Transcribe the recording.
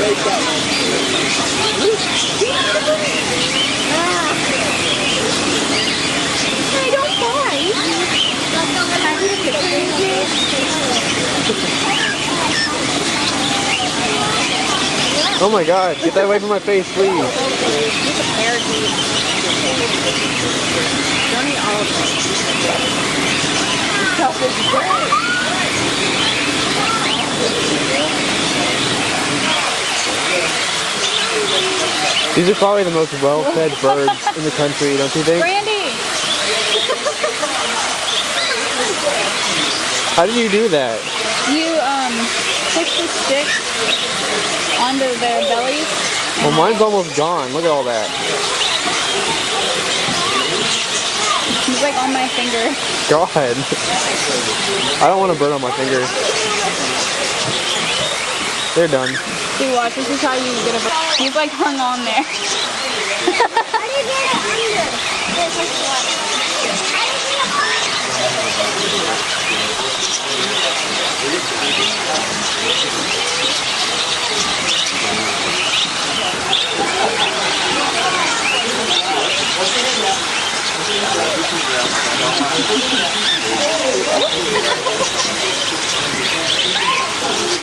I don't bite. Oh my god, get that away from my face, please. He's a parakeet. Don't eat all of it. These are probably the most well-fed birds in the country, don't you think? Brandy! How did you do that? You push the stick onto their bellies. Well, mine's almost gone. Look at all that. He's like on my finger. God. I don't want a bird on my finger. They're done. Dude, watch. This is how you get a bird. He's like hung on there. How do you get it under? There's like water. How do you get it under?